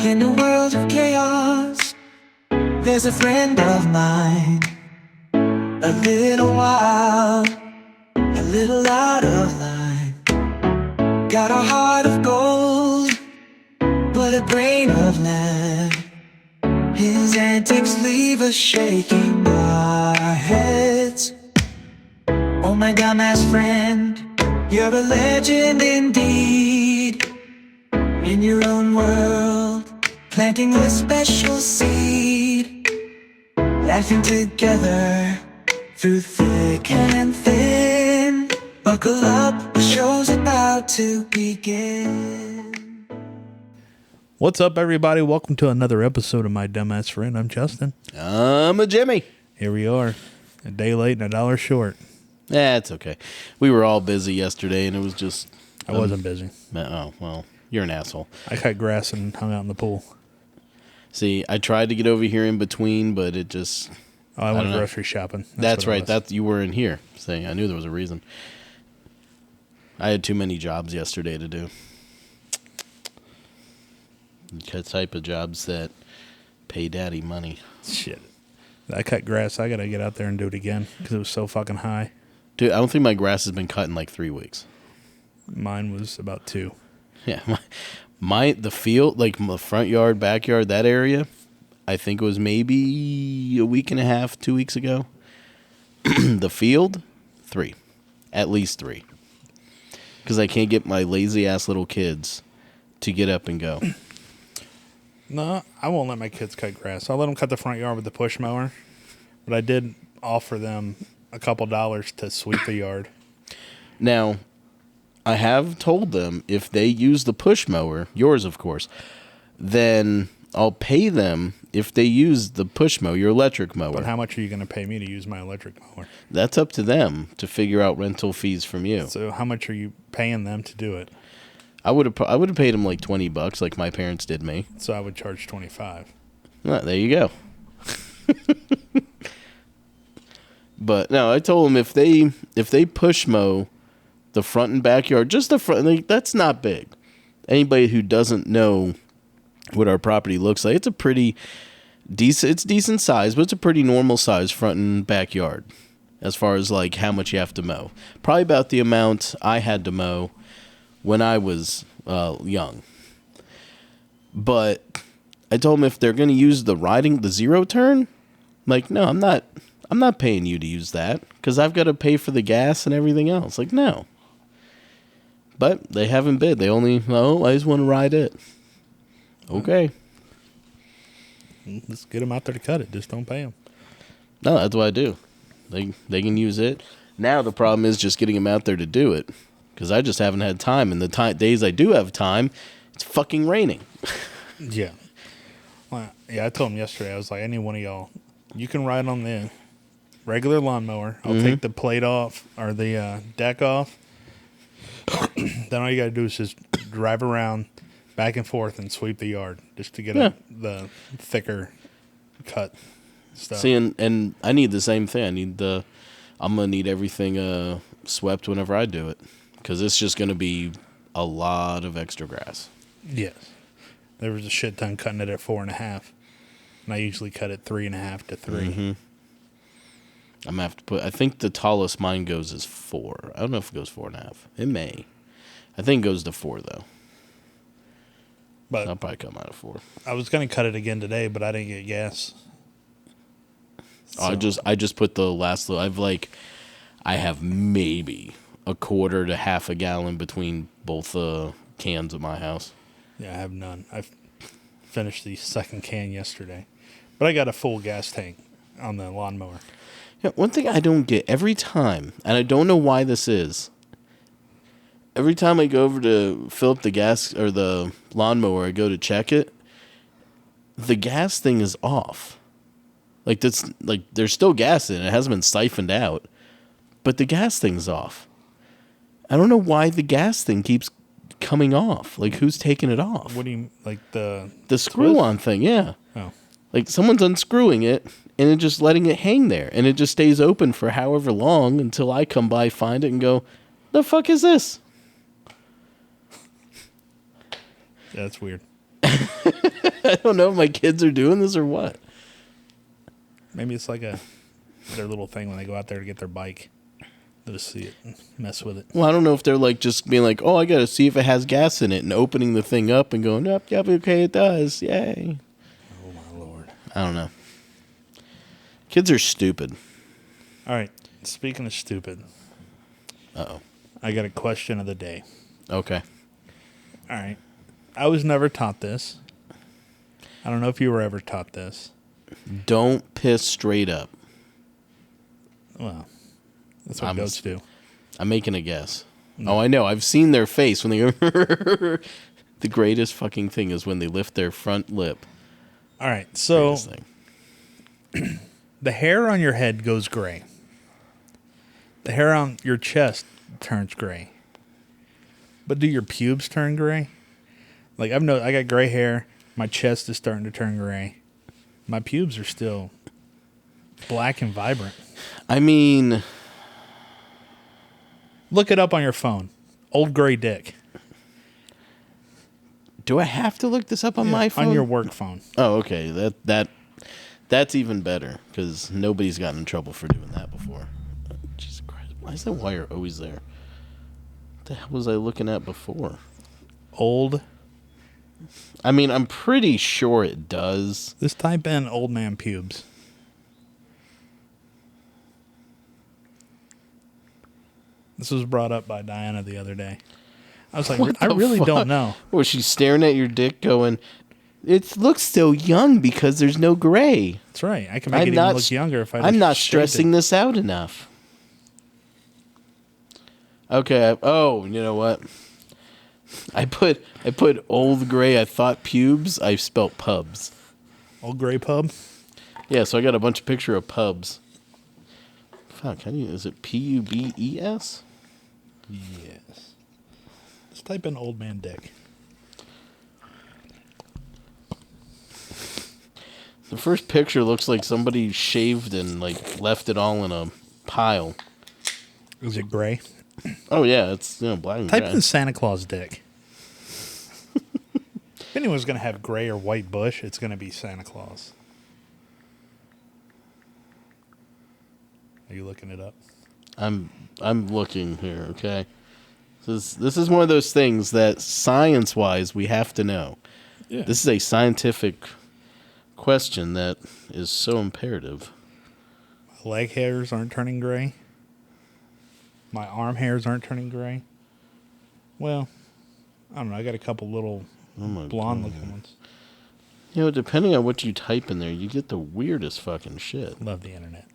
In a world of chaos, there's a friend of mine. A little wild, a little out of line. Got a heart of gold, but a brain of lead. His antics leave us shaking our heads. Oh my dumbass friend, you're a legend indeed. In your own world, planting a special seed. Laughing together through thick and thin. Buckle up, the show's about to begin. What's up, everybody? Welcome to another episode of My Dumbass Friend. I'm Justin. I'm a Jimmy. Here we are, a day late and a dollar short. It's okay. We were all busy yesterday, and it was just... I wasn't busy. Oh, well, you're an asshole. I cut grass and hung out in the pool. See, I tried to get over here in between, but it just... I went grocery shopping. That's right. You were in here. Saying I knew there was a reason. I had too many jobs yesterday to do. The type of jobs that pay daddy money. Shit. I cut grass. I got to get out there and do it again because it was so fucking high. Dude, I don't think my grass has been cut in like 3 weeks. Mine was about 2. Yeah, the field, like the front yard, backyard, that area, I think it was maybe a week and a half, 2 weeks ago. The field, 3, at least 3, because I can't get my lazy ass little kids to get up and go. No, I won't let my kids cut grass. I'll let them cut the front yard with the push mower, but I did offer them a couple dollars to sweep the yard. Now, I have told them if they use the push mower, yours of course, then I'll pay them if they use the push mower, your electric mower. But how much are you going to pay me to use my electric mower? That's up to them to figure out rental fees from you. So how much are you paying them to do it? I would have paid them like $20, like my parents did me. So I would charge $25. Well, there you go. But no, I told them if they push mow the front and backyard, just the front, like, that's not big. Anybody who doesn't know what our property looks like, it's a pretty decent, it's decent size, but it's a pretty normal size front and backyard as far as like how much you have to mow. Probably about the amount I had to mow when I was young. But I told them if they're going to use the zero turn, like, no, I'm not paying you to use that because I've got to pay for the gas and everything else. Like, no. But they haven't bid. They only, I just want to ride it. Okay. Let's get them out there to cut it. Just don't pay them. No, that's what I do. They can use it. Now the problem is just getting them out there to do it because I just haven't had time. And the days I do have time, it's fucking raining. Yeah. Well, yeah, I told them yesterday. I was like, any one of y'all, you can ride on the regular lawnmower. I'll take the plate off or the deck off. Then all you got to do is just drive around back and forth and sweep the yard just to get the thicker cut stuff. See, and I need the same thing. I'm going to need everything swept whenever I do it because it's just going to be a lot of extra grass. Yes. There was a shit ton cutting it at 4.5. And I usually cut it 3.5 to 3. Mm-hmm. I'm going to have to put, I think the tallest mine goes is 4. I don't know if it goes 4.5. It may. I think it goes to 4, though. But I'll probably come out of 4. I was going to cut it again today, but I didn't get gas. So. I just put the last little, I have maybe a quarter to half a gallon between both cans at my house. Yeah, I have none. I finished the second can yesterday. But I got a full gas tank on the lawnmower. Yeah, one thing I don't get every time, and I don't know why this is, every time I go over to fill up the gas or the lawnmower, I go to check it, the gas thing is off. Like there's still gas in it. It hasn't been siphoned out, but the gas thing's off. I don't know why the gas thing keeps coming off. Like, who's taking it off? What do you, like the screw-on thing, yeah. Oh. Like, someone's unscrewing it and then just letting it hang there. And it just stays open for however long until I come by, find it, and go, the fuck is this? Yeah, that's weird. I don't know if my kids are doing this or what. Maybe it's like their little thing when they go out there to get their bike. They'll just see it and mess with it. Well, I don't know if they're like just being like, oh, I got to see if it has gas in it and opening the thing up and going, yep, okay, it does. Yay. Oh, my Lord. I don't know. Kids are stupid. All right. Speaking of stupid, Uh-oh. I got a question of the day. Okay. All right. I was never taught this. I don't know if you were ever taught this. Don't piss straight up. Well, that's what goats do. I'm making a guess. Oh, I know. I've seen their face when they the greatest fucking thing is when they lift their front lip. All right. So Greatest thing. the hair on your head goes gray. The hair on your chest turns gray. But do your pubes turn gray? Like I got gray hair. My chest is starting to turn gray. My pubes are still black and vibrant. I mean, Look it up on your phone. Old gray dick. do I have to look this up on my phone? On your work phone. Oh, okay. That's even better because nobody's gotten in trouble for doing that before. Jesus Christ! Why is that wire always there? What the hell was I looking at before? Old. I mean, I'm pretty sure it does. Just type in old man pubes. This was brought up by Diana the other day. I was like, What I the really fuck? don't know. Was she staring at your dick going, it looks so young because there's no gray. That's right. I can make it even look younger if I just I'm not shaved stressing it. this out enough. Okay. Oh, you know what? I put old gray. I thought pubes. I spelt pubs. Old gray pub? Yeah, so I got a bunch of picture of pubs. Fuck, how do you, is it Pubes? Yes. Just type in old man dick. The first picture looks like somebody shaved and like left it all in a pile. Is it gray? Oh yeah, it's black and Type gray. in Santa Claus dick. If anyone's going to have gray or white bush, it's going to be Santa Claus. Are you looking it up? I'm looking here. Okay, this is one of those things that science wise we have to know. Yeah. This is a scientific question that is so imperative. My leg hairs aren't turning gray. My arm hairs aren't turning gray. Well, I don't know. I got a couple little blonde looking ones. Depending on what you type in there, you get the weirdest fucking shit. Love the internet.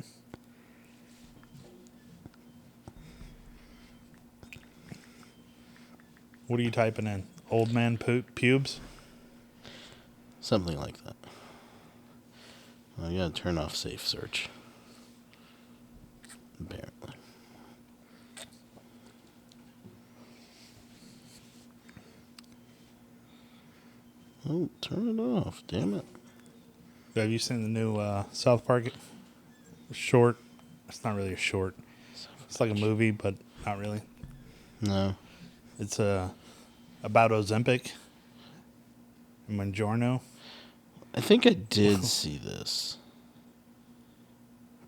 What are you typing in? Old man pubes? Something like that. I gotta turn off safe search. Apparently. Oh, turn it off. Damn it. Have you seen the new South Park short? It's not really a short. It's like a movie, but not really. No. It's about Ozempic and Mounjaro. I think I did see this.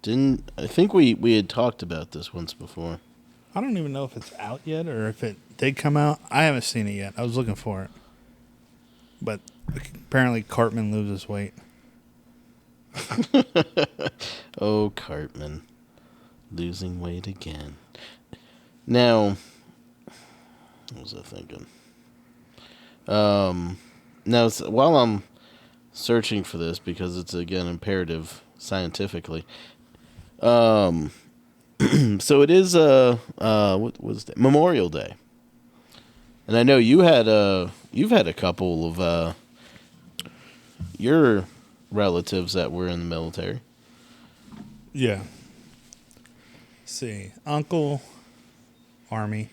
I think we had talked about this once before. I don't even know if it's out yet or if it did come out. I haven't seen it yet. I was looking for it. But apparently Cartman loses weight. Oh, Cartman. Losing weight again. Now, what was I thinking? Now, while I'm searching for this, because it's, again, imperative scientifically, so it is, what was it? Memorial Day. And I know you've had a couple of, your relatives that were in the military. Yeah. Let's see. Uncle, Army.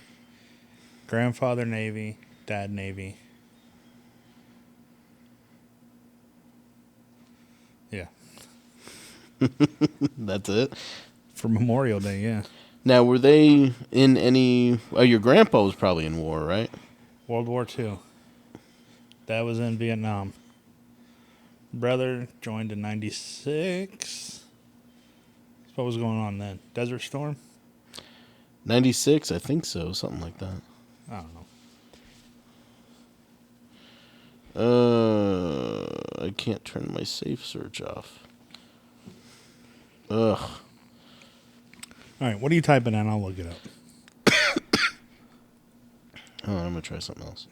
Grandfather, Navy. Dad, Navy. Yeah. That's it. For Memorial Day, yeah. Now, were they in any... Oh, your grandpa was probably in war, right? World War II. Dad was in Vietnam. Brother joined in 96. What was going on then? Desert Storm? 96, I think so, something like that. I don't know. I can't turn my safe search off. Ugh. All right, what are you typing in? I'll look it up. Oh, I'm gonna try something else.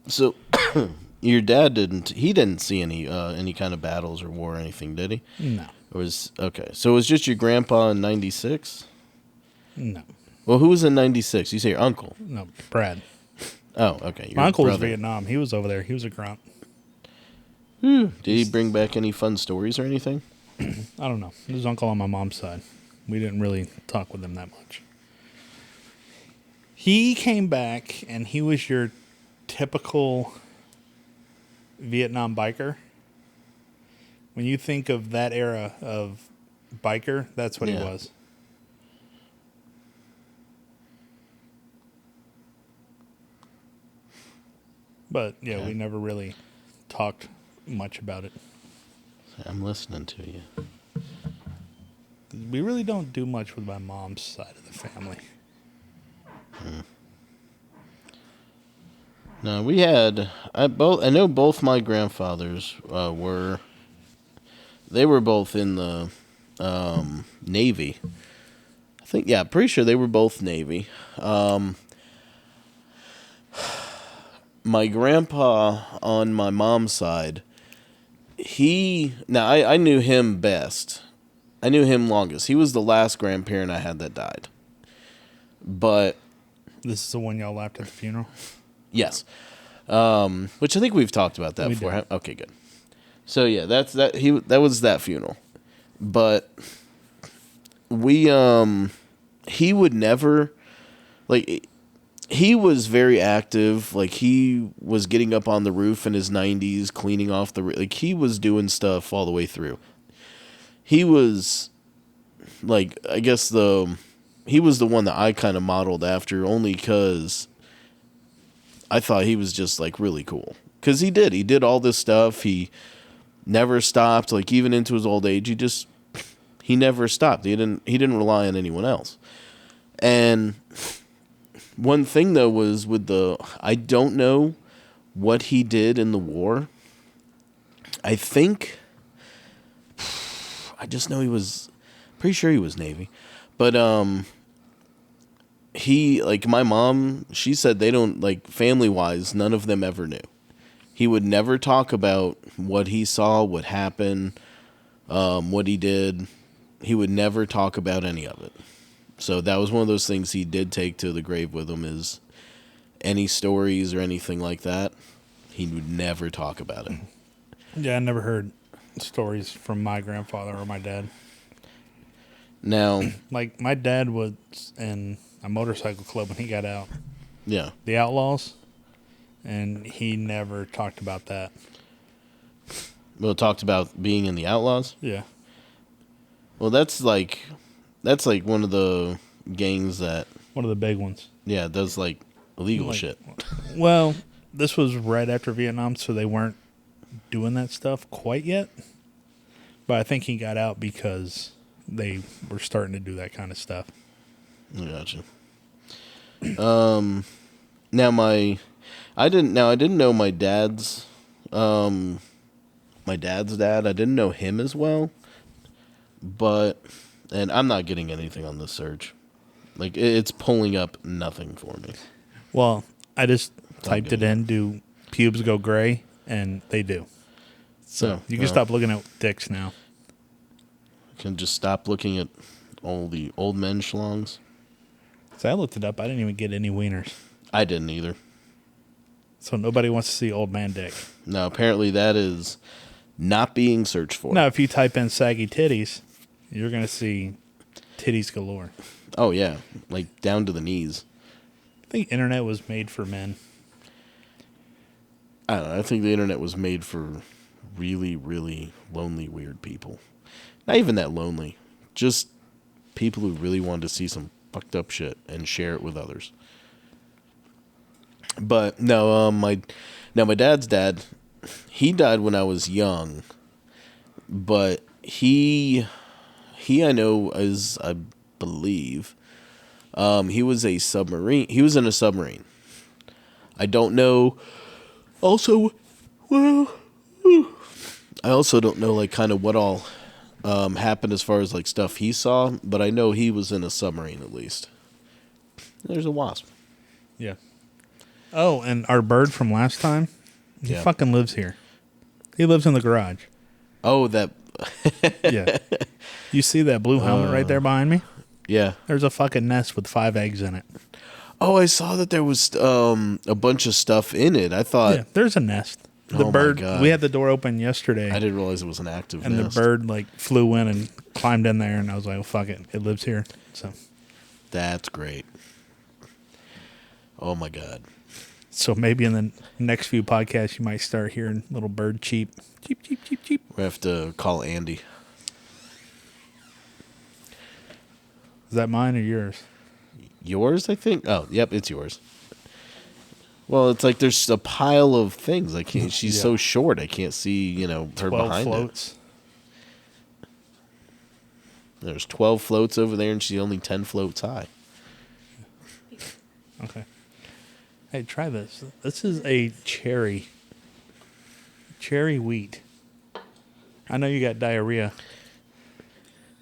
So your dad didn't see any kind of battles or war or anything, did he? No. It was okay. So it was just your grandpa in 96? No. Well, who was in 96? You say your uncle. No, Brad. Oh, okay. My uncle was brother. Vietnam. He was over there. He was a grunt. Did he bring back any fun stories or anything? I don't know. His uncle on my mom's side. We didn't really talk with him that much. He came back, and he was your typical Vietnam biker. When you think of that era of biker, that's what he Yeah. was. But, yeah, Okay. we never really talked much about it. I'm listening to you. We really don't do much with my mom's side of the family. No, we had I know both my grandfathers were both in the Navy. I think pretty sure they were both Navy. My grandpa on my mom's side, I knew him best. I knew him longest. He was the last grandparent I had that died. But This is the one y'all laughed at the funeral? yes. Which I think we've talked about that We before. did. Okay, good. So yeah, that was that funeral. But he would never he was very active. Like he was getting up on the roof in his 90s, cleaning off he was doing stuff all the way through. He was I guess he was the one that I kind of modeled after only because I thought he was just really cool. Because he did all this stuff. He never stopped. Even into his old age, he never stopped. He didn't rely on anyone else. And one thing though was I don't know what he did in the war. I just know he was pretty sure he was Navy. But he my mom, she said they don't family wise, none of them ever knew. He would never talk about what he saw, what happened, what he did. He would never talk about any of it. So that was one of those things he did take to the grave with him is any stories or anything like that. He would never talk about it. Yeah, I never heard stories from my grandfather or my dad. Now, My dad was in a motorcycle club when he got out, yeah. the Outlaws, and he never talked about that. Well, talked about being in the Outlaws. Yeah. Well, that's one of the gangs that One of the big ones. does illegal Like- shit. Well, this was right after Vietnam, so they weren't doing that stuff quite yet. But I think he got out because they were starting to do that kind of stuff. I gotcha. Now I didn't know my dad's dad. I didn't know him as well. But and I'm not getting anything on this search. It's pulling up nothing for me. Well, I just typed it good. in, do pubes go gray, and they do. So you can stop looking at dicks now. Can just stop looking at all the old men schlongs. So I looked it up. I didn't even get any wieners. I didn't either. So nobody wants to see old man dick. No, apparently that is not being searched for. Now, if you type in saggy titties, you're going to see titties galore. Oh yeah, down to the knees. I think internet was made for men. I don't know. I think the internet was made for really, really lonely, weird people. Not even that lonely. Just people who really wanted to see some fucked up shit and share it with others. But no, my dad's dad, he died when I was young, but he I know is, I believe, he was a submarine. He was in a submarine. I don't know. Also, well, I also don't know like kind of what all happened as far as like stuff he saw, but I know he was in a submarine at least. There's a wasp. Yeah. Oh, and our bird from last time, he Yeah. fucking lives here. He lives in the garage. Oh, that. Yeah. You see that blue helmet right there behind me? Yeah. There's a fucking nest with 5 eggs in it. Oh, I saw that there was a bunch of stuff in it. I thought Yeah, there's a nest. The Oh my bird, God. we had the door open yesterday, I didn't realize it was an active and nest. the bird like flew in and climbed in there, and I was like, oh, fuck it. It lives here. So That's great. Oh my God. maybe in the next few podcasts, you might start hearing little bird cheep. Cheep, cheep, cheep, cheep. We have to call Andy. Is that mine or yours? Yours, I think. Oh, yep, it's yours. Well, it's like there's a pile of things. I can't. She's Yeah. so short. I can't see. Her 12 behind floats. it. There's 12 floats over there, and she's only 10 floats high. Okay. Hey, try this. This is a cherry wheat. I know you got diarrhea,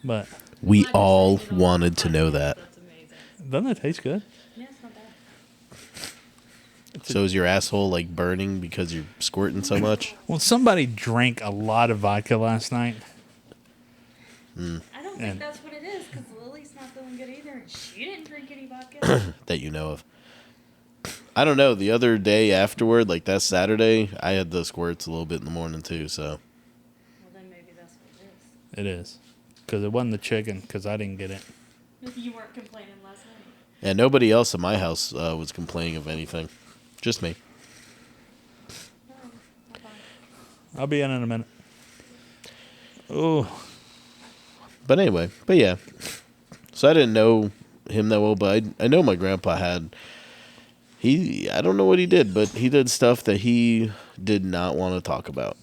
but We all wanted to know that. That's amazing. doesn't it taste good? Yeah, it's not bad. So is your asshole like burning because you're squirting so much? Well, somebody drank a lot of vodka last night. I don't And- think that's what it is, because Lily's not feeling good either, and she didn't drink any vodka. That you know of. I don't know. The other day afterward, like that Saturday, I had the squirts a little bit in the morning too. So Well, then maybe that's what it It is. Because it wasn't the chicken, because I didn't get it. is. You weren't complaining last night. and nobody else in my house was complaining of anything, just me. No, not fine. I'll be in a minute. Oh, But anyway, but yeah. So I didn't know him that well, but I know my grandpa had. I don't know what he did, but he did stuff that he did not want to talk about.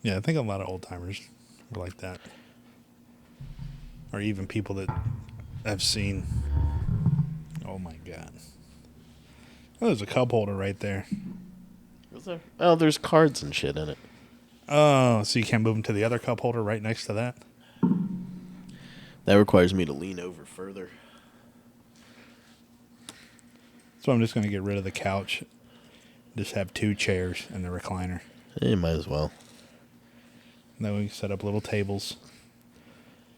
yeah, I think a lot of old timers are like that. Or even people that I've seen. Oh my God. Oh, there's a cup holder right there. Was there? Oh, there's cards and shit in it. Oh, so you can't move them to the other cup holder right next to that? That requires me to lean over further. So I'm just going to get rid of the couch. Just have 2 chairs and the recliner. You might as well. Then we can set up little tables.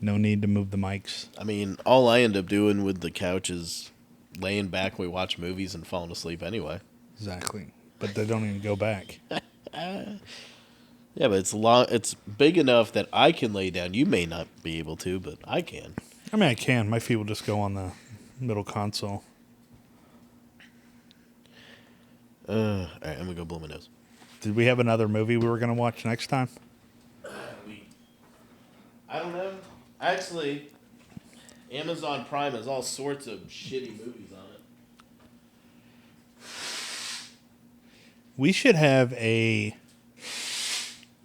No need to move the mics. I mean, all I end up doing with the couch is laying back while we watch movies and falling asleep anyway. Exactly. But they don't even go back. Yeah, but it's long. It's big enough that I can lay down. You may not be able to, but I can. I mean, I can. My feet will just go on the middle console. All right, I'm gonna go blow my nose. Did we have another movie we were going to watch next time? I don't know. Actually, Amazon Prime has all sorts of shitty movies on it. We should have a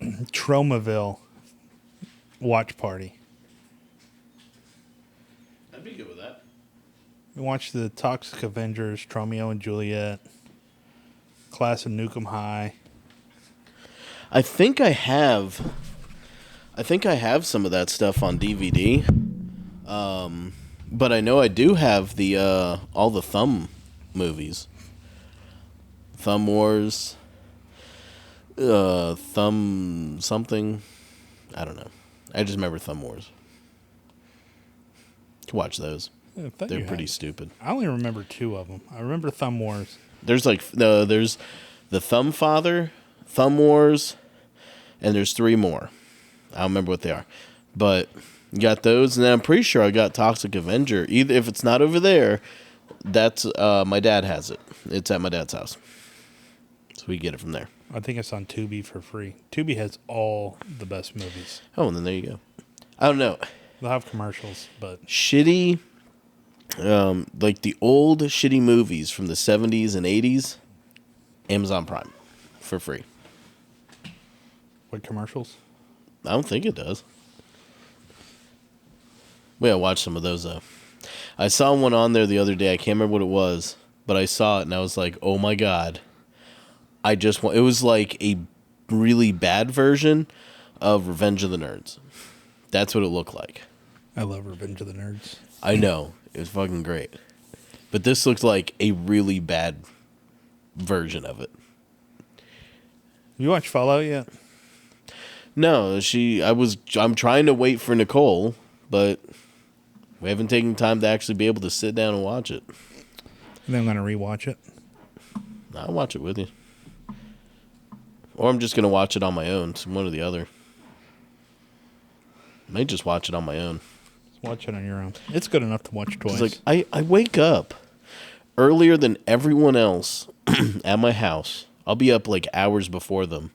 Tromaville watch party. I'd be good with that. We watched the Toxic Avengers, Tromeo and Juliet, Class of Nukem High. I think I have some of that stuff on DVD. But I know I do have the all the Thumb movies. Thumb Wars. Thumb something. I don't know. I just remember Thumb Wars. Watch those. I thought They're you pretty had- stupid. I only remember 2 of them. I remember Thumb Wars. There's there's the Thumb Father, Thumb Wars, and there's 3 more. I don't remember what they are, but you got those, and then I'm pretty sure I got Toxic Avenger. Either if it's not over there, that's my dad has it. It's at my dad's house, so we get it from there. I think it's on Tubi for free. Tubi has all the best movies. Oh, and then there you go. I don't know, They'll have commercials, but shitty, like the old shitty movies from the 70s and 80s. Amazon Prime for free. What commercials? I don't think it does. We gotta watch some of those though. I saw one on there the other day. I can't remember what it was, but I saw it and I was like, "Oh my god!" It was like a really bad version of Revenge of the Nerds. That's what it looked like. I love Revenge of the Nerds. I know it was fucking great, but this looked like a really bad version of it. You watch Fallout yet? No, I'm trying to wait for Nicole, but we haven't taken time to actually be able to sit down and watch it. And then I'm gonna rewatch it. I'll watch it with you. Or I'm just gonna watch it on my own. It's one or the other. I may just watch it on my own. Just watch it on your own. It's good enough to watch twice. It's like I wake up earlier than everyone else at my house. I'll be up like hours before them.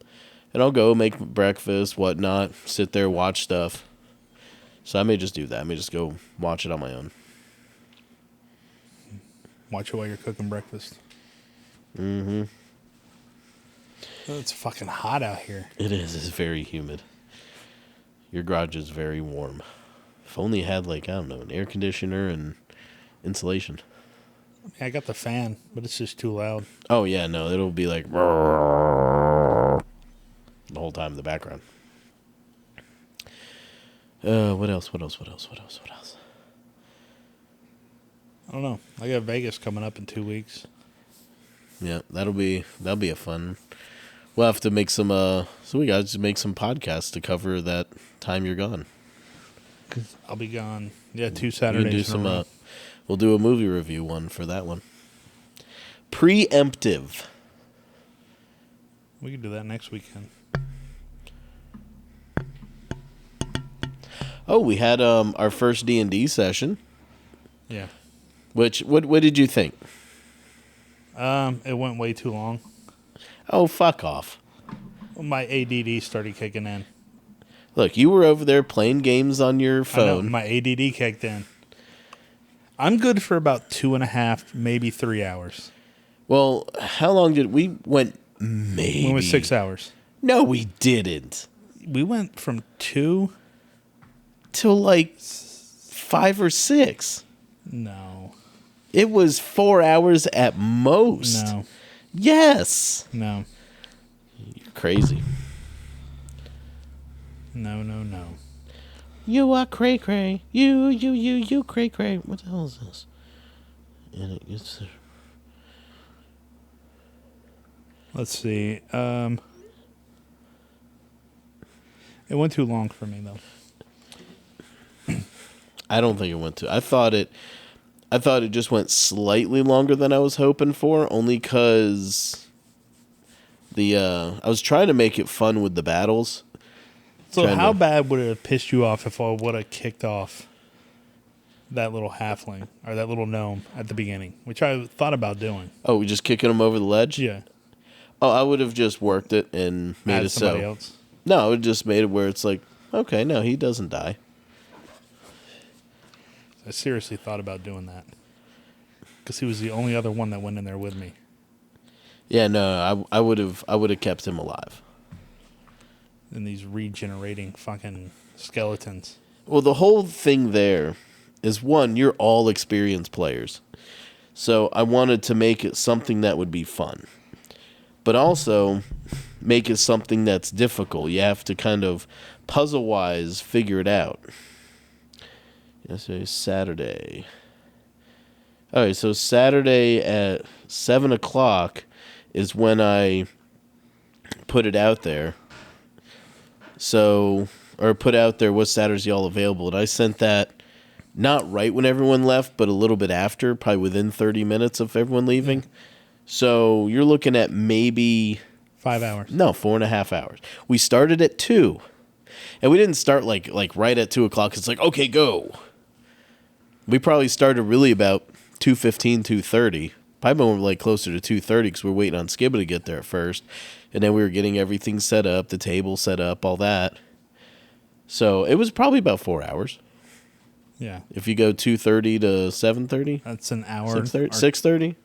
And I'll go make breakfast, whatnot, sit there, watch stuff. So I may just do that. I may just go watch it on my own. Watch it while you're cooking breakfast. Mm-hmm. Oh, it's fucking hot out here. It is. It's very humid. Your garage is very warm. If only it had, like, I don't know, an air conditioner and insulation. I got the fan, but it's just too loud. Oh, yeah, no. It'll be like the whole time in the background. What else? I don't know. I got Vegas coming up in 2 weeks. Yeah, that'll be a fun. We'll have to make some so we got to make some podcasts to cover that time you're gone. 'Cause I'll be gone. Yeah, 2 We can Saturdays. do in a some row. we'll do a movie review one for that one. Preemptive. We can do that next weekend. Oh, we had our first D&D session. Yeah. Which what did you think? It went way too long. Oh, fuck off. My ADD started kicking in. Look, you were over there playing games on your I know, phone. my ADD kicked in. I'm good for about 2.5, maybe 3 hours. Well, how long did we went? Maybe We went 6 hours. No, we didn't. We went from 2. Till like 5 or 6. No. It was 4 hours at most. No. Yes. No. You're crazy. No. You are cray cray. You cray cray. What the hell is this? And it gets. Let's see. It went too long for me though. I don't think it went to. I thought it just went slightly longer than I was hoping for, only because I was trying to make it fun with the battles. So Trying how to- bad would it have pissed you off if I would have kicked off that little halfling or that little gnome at the beginning, which I thought about doing? Oh, we just kicking them over the ledge? Yeah. Oh, I would have just worked it and made Add it somebody so. else. No, I would have just made it where it's like, okay, no, he doesn't die. I seriously thought about doing that because he was the only other one that went in there with me. Yeah, no, I would have kept him alive. And these regenerating fucking skeletons. Well, the whole thing there is, one, you're all experienced players. So I wanted to make it something that would be fun. But also make it something that's difficult. You have to kind of puzzle-wise figure it out. Yesterday's Saturday. All right, so Saturday at 7 o'clock is when I put it out there. So, or put out there what Saturdays y'all available. And I sent that not right when everyone left, but a little bit after, probably within 30 minutes of everyone leaving. So you're looking at maybe 5 hours. no 4.5 hours. We started at 2, and we didn't start like right at 2 o'clock. It's like, okay, go. We probably started really about 2:15, 2:30. Probably more like closer to 2:30 because we were waiting on Skibba to get there at first, and then we were getting everything set up, the table set up, all that. So it was probably about 4 hours. Yeah. If you go 2:30 to 7:30, That's an hour. 6:30, or- 6:30.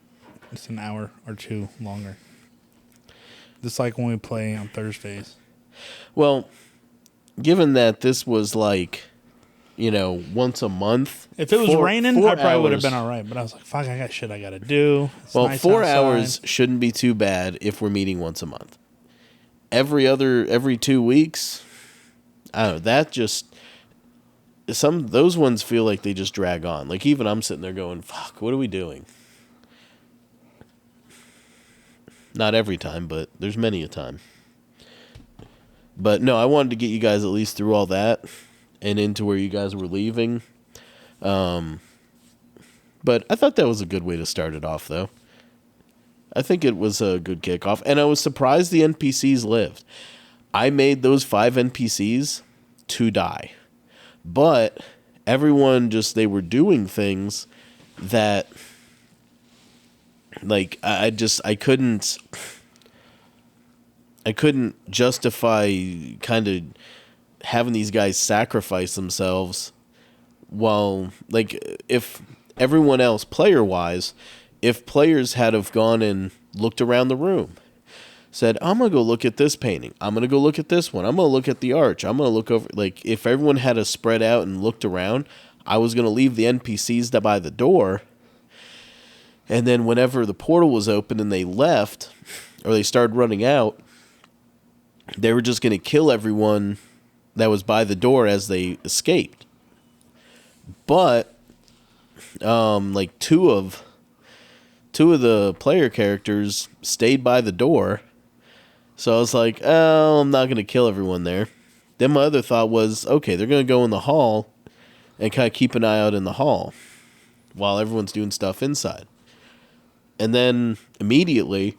It's an hour or two longer. Just like when we play on Thursdays. Well, given that this was like, once a month. If it was raining, 4 I probably would have hours- been all right. But I was like, fuck, I got shit I got to do. It's Well, nice 4 outside. hours shouldn't be too bad if we're meeting once a month. Every 2 weeks, I don't know. That just those ones feel like they just drag on. Like even I'm sitting there going, "Fuck, what are we doing?" Not every time, but there's many a time. But no, I wanted to get you guys at least through all that and into where you guys were leaving. But I thought that was a good way to start it off, though. I think it was a good kickoff, and I was surprised the NPCs lived. I made those 5 NPCs to die, but everyone they were doing things that, like, I couldn't justify kind of having these guys sacrifice themselves while, like, if everyone else player-wise, if players had have gone and looked around the room, said, I'm going to go look at this painting, I'm going to go look at this one, I'm going to look at the arch, I'm going to look over, like, if everyone had a spread out and looked around, I was going to leave the NPCs by the door, and then whenever the portal was open and they left, or they started running out, they were just going to kill everyone that was by the door as they escaped. But, like, two of the player characters stayed by the door. So I was like, oh, I'm not going to kill everyone there. Then my other thought was, okay, they're going to go in the hall and kind of keep an eye out in the hall while everyone's doing stuff inside. And then immediately,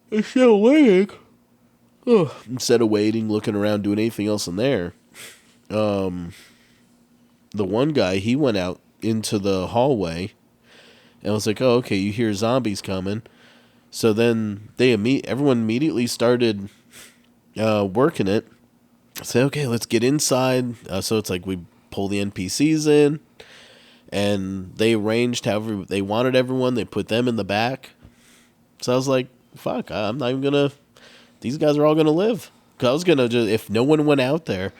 instead of waiting, looking around, doing anything else in there, the one guy, he went out into the hallway and was like, oh, okay, you hear zombies coming. So then everyone immediately started working it. Say, okay, let's get inside. So it's like we pull the NPCs in, and they arranged however they wanted everyone. They put them in the back. So I was like, fuck, I'm not even going to... These guys are all going to live. Because I was going to just... If no one went out there,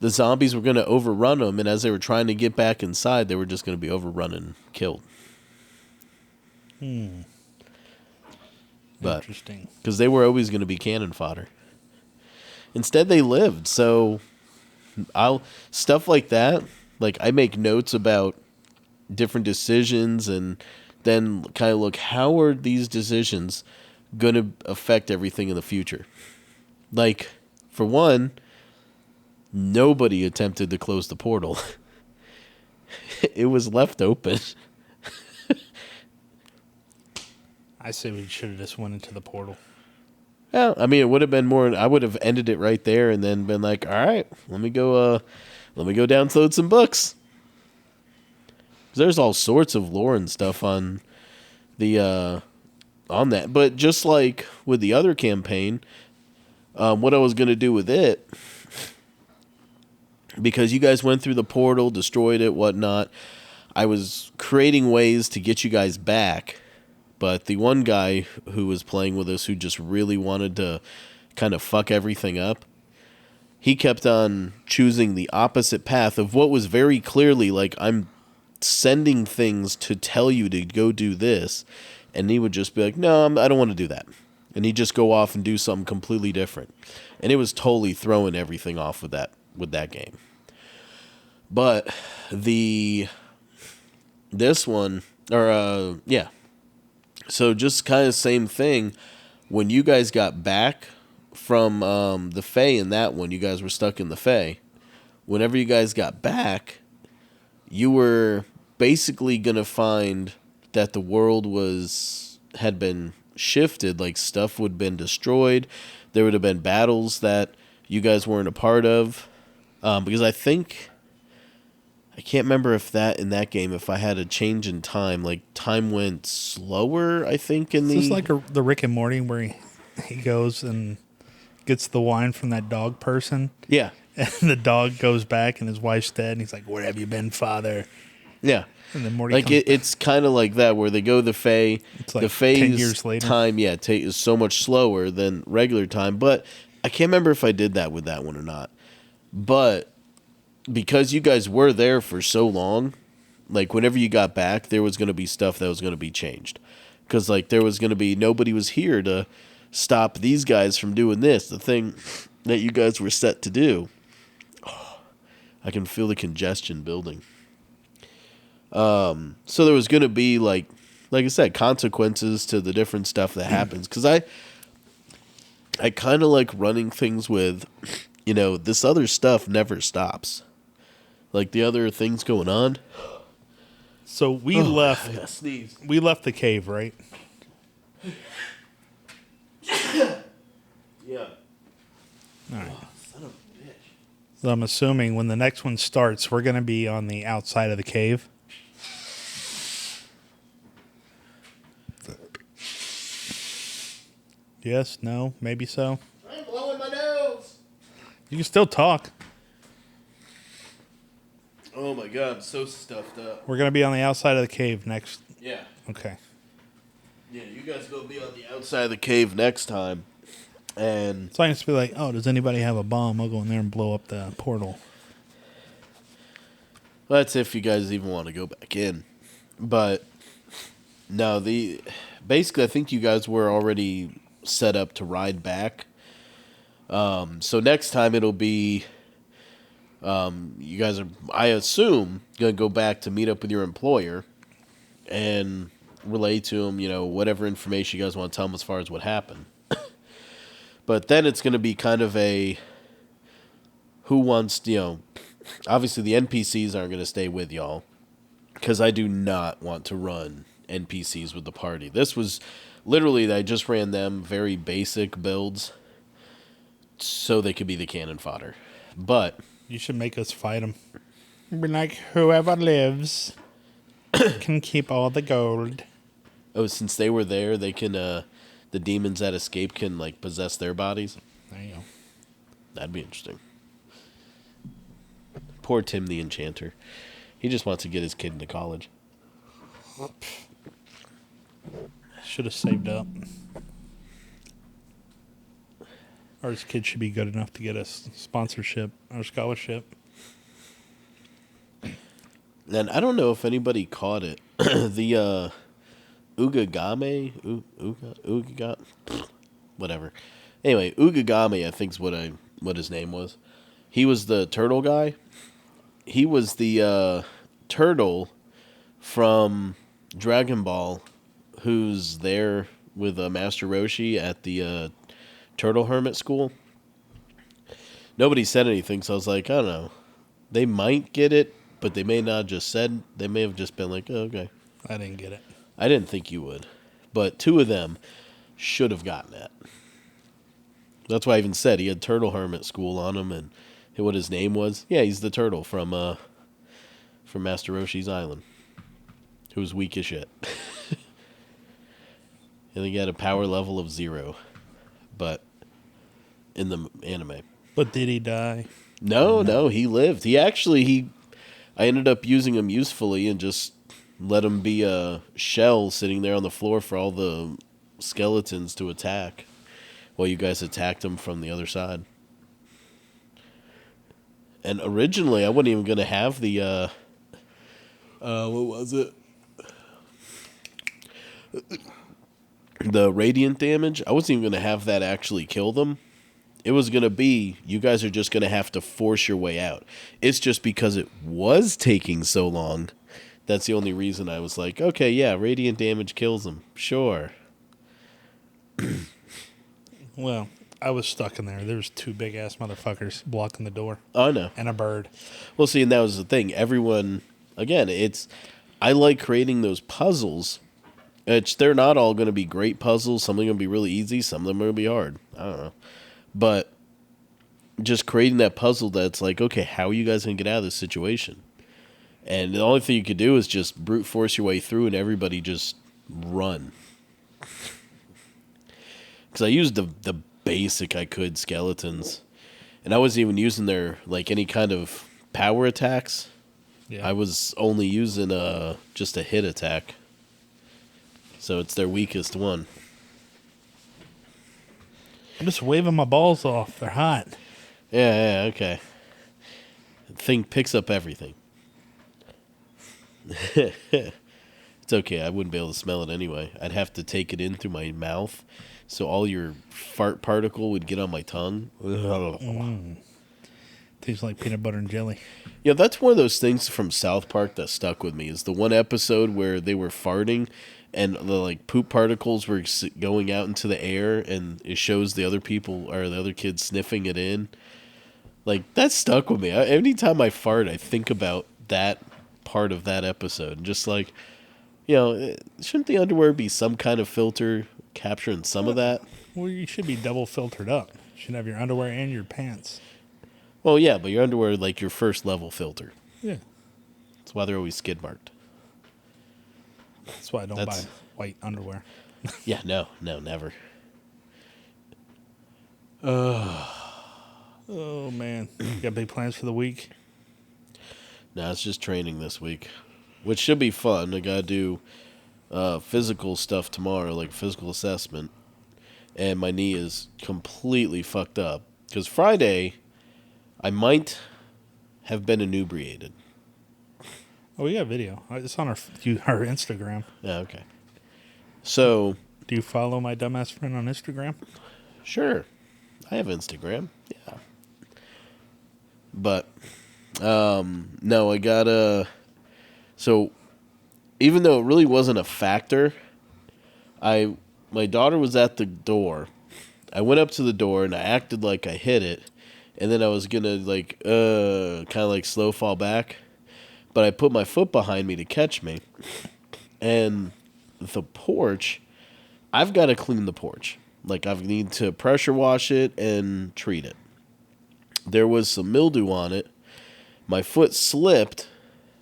the zombies were going to overrun them, and as they were trying to get back inside, they were just going to be overrun and killed. But, Interesting. because they were always going to be cannon fodder. Instead, they lived. So, stuff like that, like, I make notes about different decisions and then kind of look, how are these decisions going to affect everything in the future? Like, for one, nobody attempted to close the portal. It was left open. I say we should have just went into the portal. Yeah, I mean, it would have been more. I would have ended it right there and then been like, all right, let me go download some books. There's all sorts of lore and stuff on the on that, but just like with the other campaign, what I was gonna do with it, because you guys went through the portal, destroyed it, whatnot, I was creating ways to get you guys back. But the one guy who was playing with us, who just really wanted to kind of fuck everything up, he kept on choosing the opposite path of what was very clearly like, I'm sending things to tell you to go do this. And he would just be like, no, I don't want to do that. And he'd just go off and do something completely different. And it was totally throwing everything off with that game. But this one, yeah. So just kind of same thing. When you guys got back from the Fae in that one, you guys were stuck in the Fae. Whenever you guys got back, you were basically going to find that the world had been shifted, like stuff would have been destroyed. There would have been battles that you guys weren't a part of. Because I can't remember if in that game, if I had a change in time, like time went slower, I think, in Is this like the Rick and Morty where he goes and gets the wine from that dog person? Yeah. And the dog goes back and his wife's dead and he's like, where have you been, father? Yeah. And then Morty Like comes it's kind of like that where they go the Fae. It's like the 10 Fae's years later. time, is so much slower than regular time. But I can't remember if I did that with that one or not. But because you guys were there for so long, like whenever you got back, there was going to be stuff that was going to be changed. Because like there was going to be nobody was here to stop these guys from doing this, the thing that you guys were set to do. I can feel the congestion building. So there was going to be like I said, consequences to the different stuff that happens. Because I kind of like running things with, this other stuff never stops. Like the other things going on. So we I left. sneeze. We left the cave, right? Yeah. All right. Son of a bitch. So I'm assuming when the next one starts, we're going to be on the outside of the cave. Yes, no, maybe so. I'm blowing my nose. You can still talk. Oh my god, I'm so stuffed up. We're going to be on the outside of the cave next. Yeah. Okay. Yeah, you guys gonna be on the outside of the cave next time. And So I can just be like, oh, does anybody have a bomb? I'll go in there and blow up the portal. that's if you guys even want to go back in. But no, basically I think you guys were already set up to ride back. So next time it'll be you guys are, I assume, gonna go back to meet up with your employer and relay to him, whatever information you guys want to tell him as far as what happened. But then it's gonna be kind of a who wants, obviously the NPCs aren't gonna stay with y'all because I do not want to run NPCs with the party. This was literally, I just ran them very basic builds so they could be the cannon fodder. But You should make us fight them. Be like, whoever lives can keep all the gold. since they were there, they can the demons that escape can like possess their bodies. There you go. That'd be interesting. Poor Tim the Enchanter. He just wants to get his kid into college. Should have saved up. Or his kid should be good enough to get a sponsorship or scholarship. And I don't know if anybody caught it. The Ugagame, Ugaga, whatever. Anyway, Ugagame, I think's what his name was. He was the turtle guy. He was the turtle from Dragon Ball, who's there with Master Roshi at the Turtle Hermit School. Nobody said anything, so I was like, I don't know. They might get it, but they may not just said. They may have just been like, oh, okay. I didn't get it. I didn't think you would, but two of them should have gotten it. That's why I even said he had Turtle Hermit School on him, and what his name was. Yeah, he's the turtle from Master Roshi's Island, who's weak as shit. And he had a power level of 0, but in the anime. But did he die? No, he lived. I ended up using him usefully and just let him be a shell sitting there on the floor for all the skeletons to attack while you guys attacked him from the other side. And originally, I wasn't even going to have the, what was it? The radiant damage. I wasn't even going to have that actually kill them. It was going to be, you guys are just going to have to force your way out. It's just because it was taking so long. That's the only reason I was like, okay, yeah, radiant damage kills them. Sure. Well, I was stuck in there. There was 2 big-ass motherfuckers blocking the door. Oh, no. And a bird. Well, see, and that was the thing. Everyone, again, I like creating those puzzles. They're not all going to be great puzzles. Some of them are going to be really easy. Some of them are going to be hard. I don't know. But just creating that puzzle that's like, okay, how are you guys going to get out of this situation? And the only thing you could do is just brute force your way through and everybody just run. Because I used the basic I could skeletons. And I wasn't even using their, like, any kind of power attacks. Yeah. I was only using just a hit attack. So it's their weakest one. I'm just waving my balls off. They're hot. Yeah, okay. Thing picks up everything. It's okay. I wouldn't be able to smell it anyway. I'd have to take it in through my mouth, so all your fart particle would get on my tongue. Tastes like peanut butter and jelly. Yeah, that's one of those things from South Park that stuck with me. Is the one episode where they were farting, and the like poop particles were going out into the air, and it shows the other people or the other kids sniffing it in. Like that stuck with me. Anytime I fart, I think about that part of that episode, and just like, shouldn't the underwear be some kind of filter capturing some of that? Well, you should be double filtered up. You should have your underwear and your pants. Well, yeah, but your underwear like your first level filter. Yeah. That's why they're always skid marked. That's why I don't buy white underwear. Yeah, no, never. Oh, man. You got big plans for the week? No, it's just training this week, which should be fun. I gotta do physical stuff tomorrow, like physical assessment, and my knee is completely fucked up. Because Friday, I have been inebriated. Oh, we got video. It's on our Instagram. Yeah, okay. So, Do you follow my dumbass friend on Instagram? sure, I have Instagram. Yeah. But, no, I gotta. So, even though it really wasn't a factor, my daughter was at the door. I went up to the door and I acted like I hit it, and then I was gonna like kind of like slow fall back, but I put my foot behind me to catch me, and the porch, I've got to clean the porch. Like I need to pressure wash it and treat it. There was some mildew on it. My foot slipped,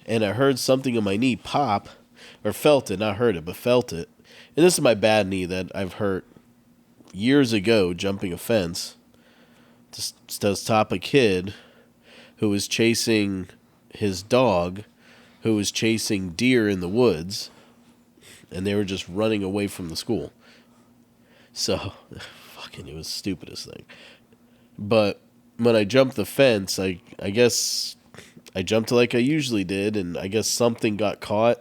and I heard something in my knee pop, or felt it, not heard it, but felt it. And this is my bad knee that I've hurt years ago jumping a fence. Just to stop a kid who was chasing his dog, who was chasing deer in the woods, and they were just running away from the school. So, fucking, it was the stupidest thing. But when I jumped the fence, I guess I jumped like I usually did, and I guess something got caught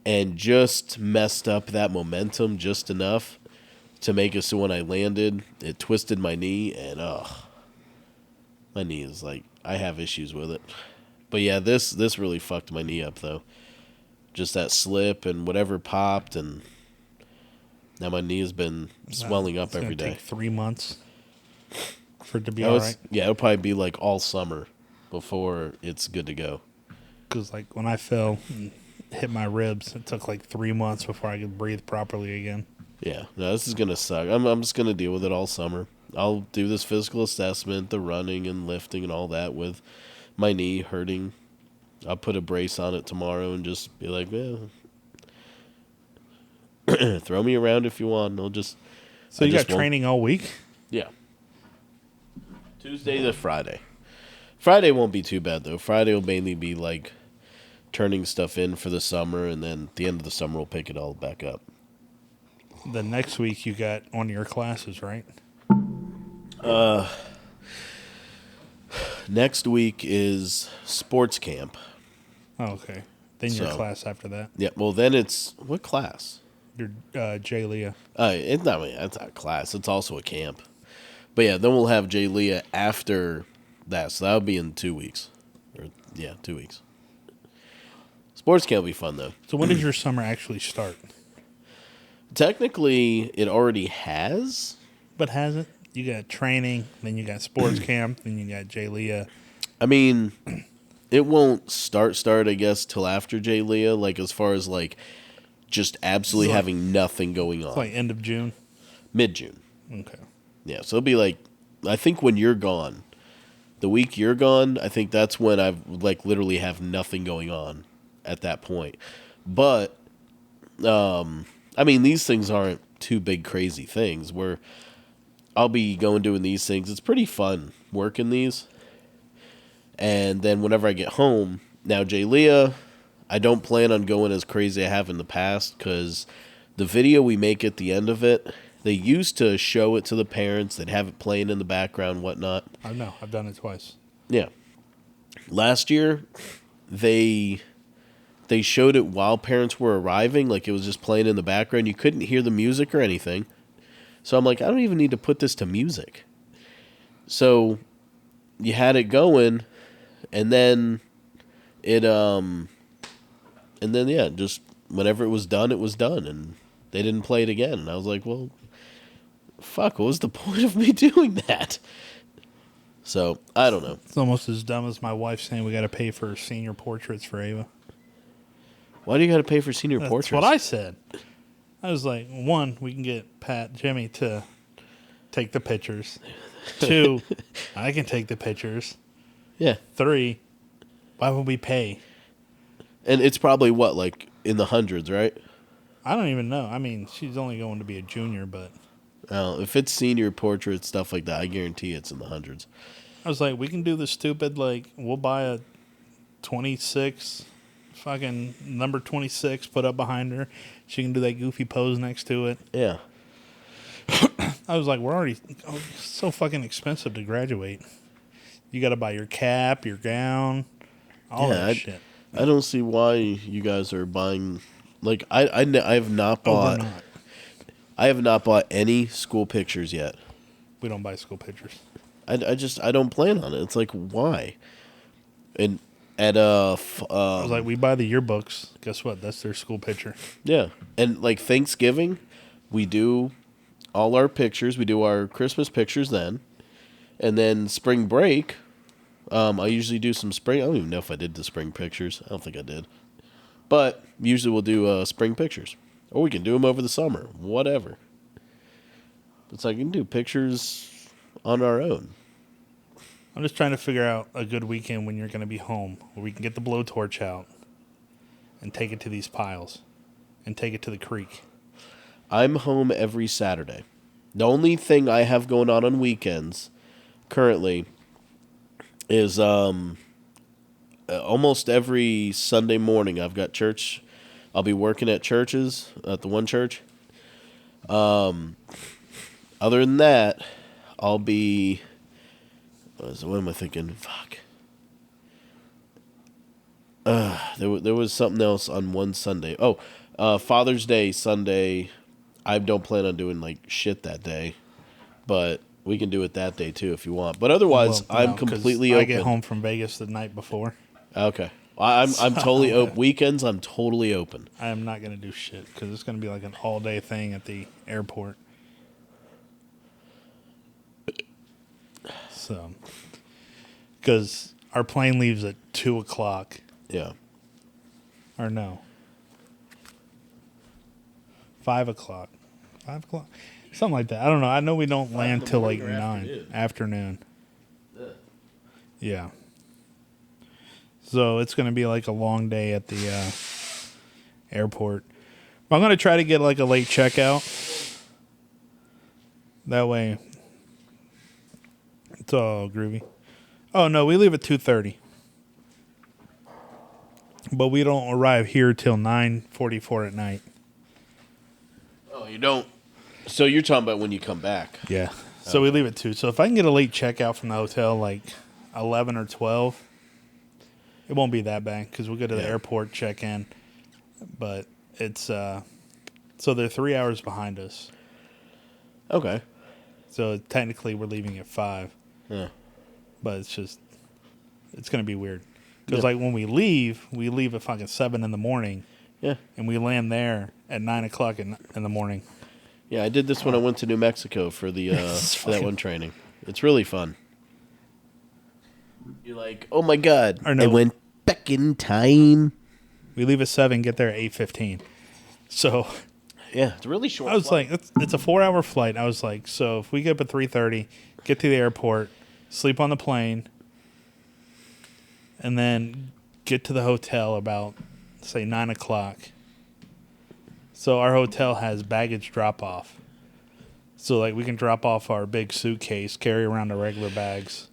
and just messed up that momentum just enough to make it so when I landed, it twisted my knee, and my knee is like, I have issues with it. But yeah, this really fucked my knee up though. Just that slip and whatever popped, and now my knee has been swelling up It's gonna every day. take 3 months for it to be That all was- right. Yeah, it'll probably be like all summer before it's good to go. Because like when I fell and hit my ribs, it took like 3 months before I could breathe properly again. Yeah, no, this is gonna suck. I'm just gonna deal with it all summer. I'll do this physical assessment, the running and lifting and all that with my knee hurting. I'll put a brace on it tomorrow and just be like, throw me around if you want. I'll just. So I you just got won't- training all week? Yeah. Tuesday to Friday. Friday won't be too bad though. Friday will mainly be like turning stuff in for the summer, and then at the end of the summer we'll pick it all back up. The next week you got one of your classes, right? Next week is sports camp. Oh, okay. Then your So- class after that. Yeah, well then it's what class? Your J. Leah. It's not. It's not a class. It's also a camp. But yeah, then we'll have Jay Leah after that. So that'll be in 2 weeks. 2 weeks. Sports camp will be fun though. So when does your summer actually start? Technically, it already has. But hasn't? You got training, then you got sports camp, then you got J. Leah. I mean, it won't start. I guess till after Jay Leah. Like as far as like just absolutely It's like- having nothing going on. It's like end of June. Mid-June. Okay. Yeah, so it'll be like, I think when you're gone, the week you're gone, I think that's when I've like literally have nothing going on at that point. But, I mean, these things aren't too big crazy things where I'll be going doing these things. It's pretty fun working these. And then whenever I get home, Now, Jay Leah, I don't plan on going as crazy I have in the past because the video we make at the end of it, they used to show it to the parents. They'd have it playing in the background, whatnot. I know. I've done it twice. Yeah. Last year, they showed it while parents were arriving, like it was just playing in the background. You couldn't hear the music or anything. So I'm like, I don't even need to put this to music. So you had it going, and then just whenever it was done, and they didn't play it again. And I was like, well, fuck, what was the point of me doing that? So, I don't know. It's almost as dumb as my wife saying we got to pay for senior portraits for Ava. Why do you got to pay for senior portraits? That's what I said. I was like, 1, we can get Jimmy to take the pictures. 2, I can take the pictures. Yeah. 3, why would we pay? And it's probably what, like in the hundreds, right? I don't even know. I mean, she's only going to be a junior, but If it's senior portraits, stuff like that, I guarantee it's in the hundreds. I was like, we can do the stupid, like, we'll buy a 26, fucking number 26, put up behind her. She can do that goofy pose next to it. Yeah. I was like, we're already so fucking expensive to graduate. You got to buy your cap, your gown, all that shit. I don't see why you guys are buying. Like, I have not Oh, we're bought. not. I have not bought any school pictures yet. We don't buy school pictures. I don't plan on it. It's like, why? And at I was like, we buy the yearbooks. Guess what? That's their school picture. yeah, and like Thanksgiving, we do all our pictures. We do our Christmas pictures then, and then spring break. I usually do some spring. I don't even know if I did the spring pictures. I don't think I did, but usually we'll do spring pictures, or we can do them over the summer. Whatever. It's like you can do pictures on our own. I'm just trying to figure out a good weekend when you're going to be home where we can get the blowtorch out and take it to these piles and take it to the creek. I'm home every Saturday. The only thing I have going on weekends currently is almost every Sunday morning I've got church. I'll be working at churches, at the one church. Other than that, I'll be... What am I thinking? Fuck. There was something else on one Sunday. Oh, Father's Day Sunday. I don't plan on doing like shit that day, but we can do it that day too if you want. But otherwise, Well, I'm no, 'cause completely I open. get home from Vegas the night before. Okay, I'm totally open. Weekends, I'm totally open. I am not going to do shit because it's going to be like an all-day thing at the airport. So, because our plane leaves at 2 o'clock. Yeah. Or no. 5 o'clock. 5 o'clock? Something like that. I don't know. I know we don't land till like 9. Afternoon. Yeah. So it's going to be like a long day at the airport. But I'm going to try to get like a late checkout. That way it's all groovy. Oh, no. We leave at 2:30. But we don't arrive here till 9:44 at night. Oh, you don't. So you're talking about when you come back? Yeah. So we leave at 2. So if I can get a late checkout from the hotel, like 11 or 12, it won't be that bad because we'll go to the airport, check in. But it's so they're 3 hours behind us. Okay. So technically we're leaving at 5. Yeah. But it's going to be weird. Because like when we leave at fucking 7 in the morning. Yeah. And we land there at 9 o'clock in the morning. Yeah, I did this when I went to New Mexico for the for that one training. It's really fun. You're like, oh my god, Or no. I went back in time. We leave at 7, get there at 8:15. So Yeah, it's a really short. I was flight. like, it's a 4-hour flight. I was like, so if we get up at 3:30, get to the airport, sleep on the plane, and then get to the hotel about, say, 9 o'clock. So our hotel has baggage drop-off. So, like, we can drop off our big suitcase, carry around our regular bags.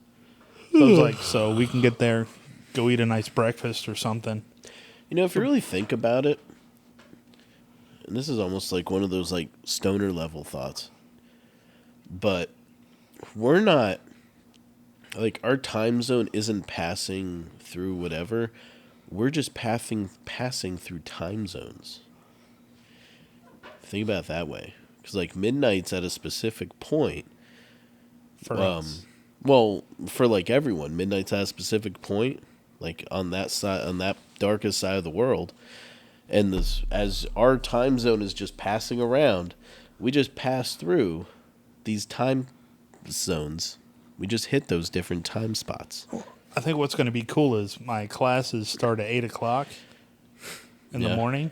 So I was like, so we can get there, go eat a nice breakfast or something. You know, if you really think about it, and this is almost like one of those like stoner level thoughts, but we're not like our time zone isn't passing through whatever. We're just passing through time zones. Think about it that way, because like midnight's at a specific point. For us. Well, for like everyone, midnight's at a specific point, like on that side, on that darkest side of the world. And this, as our time zone is just passing around, we just pass through these time zones. We just hit those different time spots. I think what's going to be cool is my classes start at 8 o'clock in the Yeah. morning,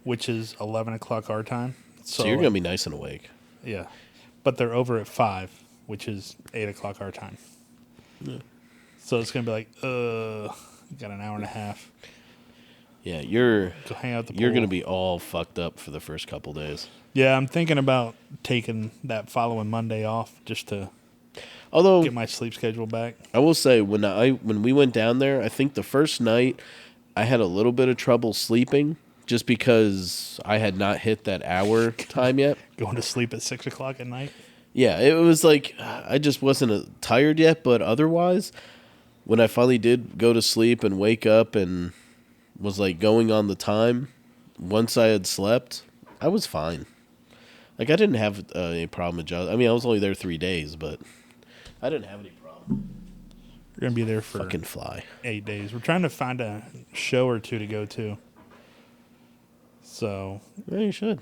which is 11 o'clock our time. So you're gonna be nice and awake. Yeah. But they're over at 5, which is 8 o'clock our time. Yeah. So it's going to be like, got an hour and a half. Yeah, you're Go hang out at the pool. you're gonna be all fucked up for the first couple days. Yeah, I'm thinking about taking that following Monday off just to Although get my sleep schedule back. I will say when we went down there, I think the first night I had a little bit of trouble sleeping just because I had not hit that hour time yet. Going to sleep at 6 o'clock at night. Yeah, it was like I just wasn't tired yet, but otherwise, when I finally did go to sleep and wake up and was like going on the time, once I had slept, I was fine. Like I didn't have any problem adjusting. I mean, I was only there 3 days, but I didn't have any problem. We're going to be there for Fucking fly. 8 days. We're trying to find a show or two to go to. So Yeah, you should.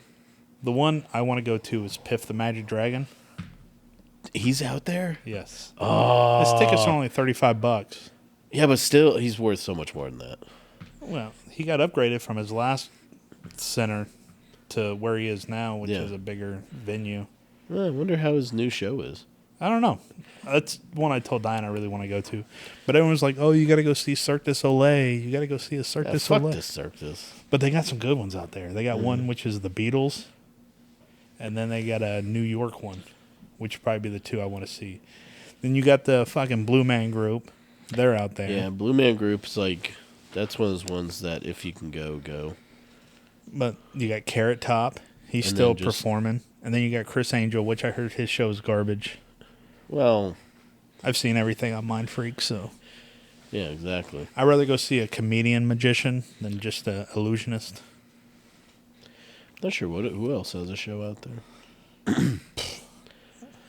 the one I want to go to is Piff the Magic Dragon. He's out there? Yes. Oh. His tickets are only $35. Yeah, but still, he's worth so much more than that. Well, he got upgraded from his last center to where he is now, which Yeah. is a bigger venue. I wonder how his new show is. I don't know. That's one I told Diane I really want to go to. But everyone's like, oh, you got to go see Cirque du Soleil. You got to go see a Cirque Yeah, du fuck Soleil. this circus. But they got some good ones out there. They got one which is the Beatles. And then they got a New York one, which would probably be the two I want to see. Then you got the fucking Blue Man Group. They're out there. Yeah, Blue Man Group's like, that's one of those ones that if you can go, go. But you got Carrot Top. He's And still then just- performing. And then you got Chris Angel, which I heard his show is garbage. Well, I've seen everything on Mind Freak, so yeah, exactly. I'd rather go see a comedian magician than just a illusionist. Not sure who else has a show out there.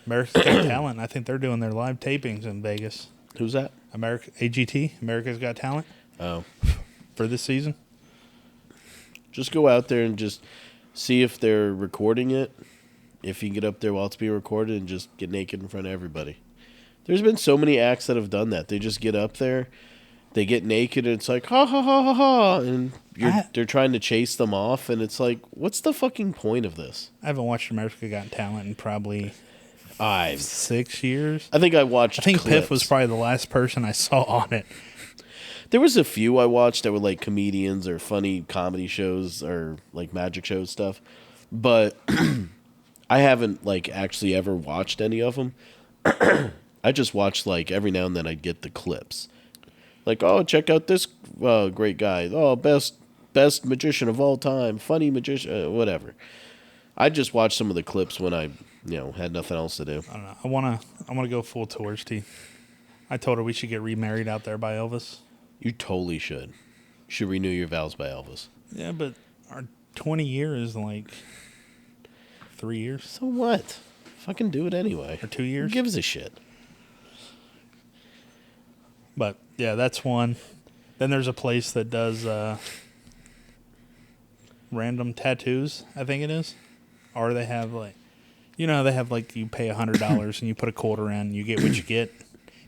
America's Got Talent. I think they're doing their live tapings in Vegas. Who's that? AGT, America's Got Talent, Oh, for this season. just go out there and just see if they're recording it. If you can get up there while it's being recorded and just get naked in front of everybody. There's been so many acts that have done that. They just get up there, they get naked, and it's like, ha ha ha ha ha, and they're trying to chase them off, and it's like, what's the fucking point of this? I haven't watched America's Got Talent in probably I 6 years. think I watched. I think clips. Piff was probably the last person I saw on it. There was a few I watched that were like comedians or funny comedy shows or like magic show stuff, but I haven't like actually ever watched any of them. I just watched like every now and then I'd get the clips, like, oh, check out this great guy, oh, best magician of all time, funny magician, whatever. I just watched some of the clips when I had nothing else to do. I don't know. I wanna go full touristy. I told her we should get remarried out there by Elvis. You totally should. You should renew your vows by Elvis. Yeah, but our 20 years is like 3 years So what? Fucking do it anyway. or 2 Who years. gives a shit? But yeah, that's one. Then there's a place that does random tattoos, I think it is. Or they have like, they have like you pay $100 and you put a quarter in, you get what you get.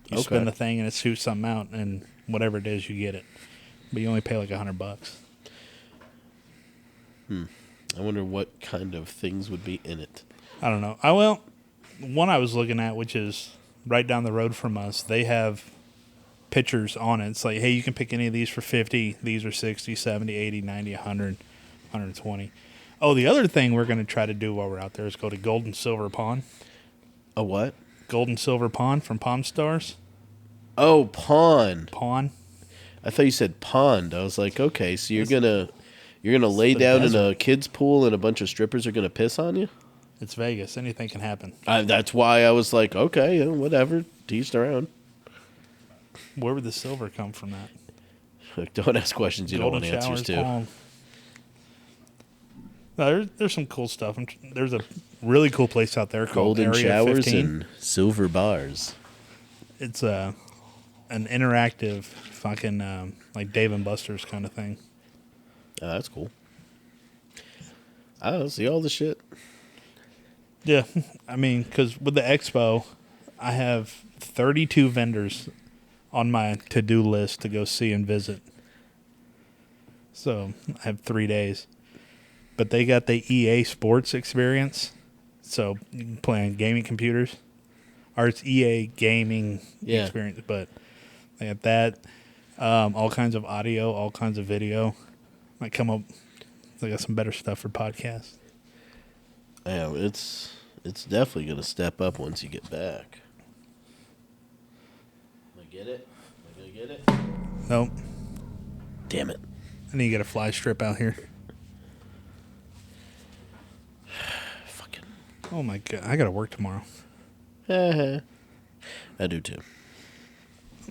You Okay. spin the thing and it shoots something out, and whatever it is, you get it. But you only pay like $100. I wonder what kind of things would be in it. I don't know. One I was looking at, which is right down the road from us, they have pictures on it. It's like, hey, you can pick any of these for 50. These are 60, 70, 80, 90, 100, 120. Oh, the other thing we're going to try to do while we're out there is go to Gold and Silver Pond. A what? Gold and Silver Pond from Pawn Stars. Oh, pawn. Pawn. I thought you said pond. I was like, okay, so you're gonna lay the down in desert. a kid's pool and a bunch of strippers are gonna piss on you. It's Vegas. Anything can happen. That's why I was like, okay, whatever, teased around. Where would the silver come from that? Like, don't ask questions you don't want answers to. Palm. No, there's some cool stuff. There's a really cool place out there called Golden Area showers 15. and silver bars. It's an interactive fucking like Dave and Buster's kind of thing. Oh, that's cool. I don't see all the shit. Yeah, I mean, because with the expo, I have 32 vendors on my to-do list to go see and visit. So I have 3 days. But they got the EA Sports experience. So you can play on gaming computers. Or it's EA Gaming experience. But they have that. All kinds of audio, all kinds of video. Might come up. They got some better stuff for podcasts. Yeah, it's definitely gonna step up once you get back. Am I get it? Am I gonna get it? Nope. Damn it. I need to get a fly strip out here. Fucking. Oh my god, I gotta work tomorrow. I do too.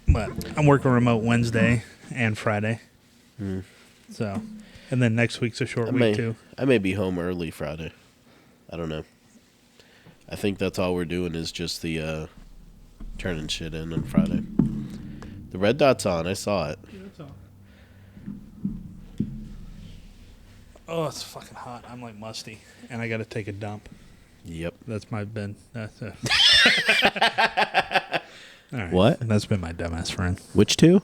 But I'm working remote Wednesday and Friday. So, and then next week's a short week too. I may be home early Friday. I don't know. I think that's all we're doing is just the turning shit in on Friday. The red dot's on. I saw it. Oh, it's fucking hot. I'm like musty, and I got to take a dump. Yep. That's my been. All right. What? That's been my dumbass friend. Which two?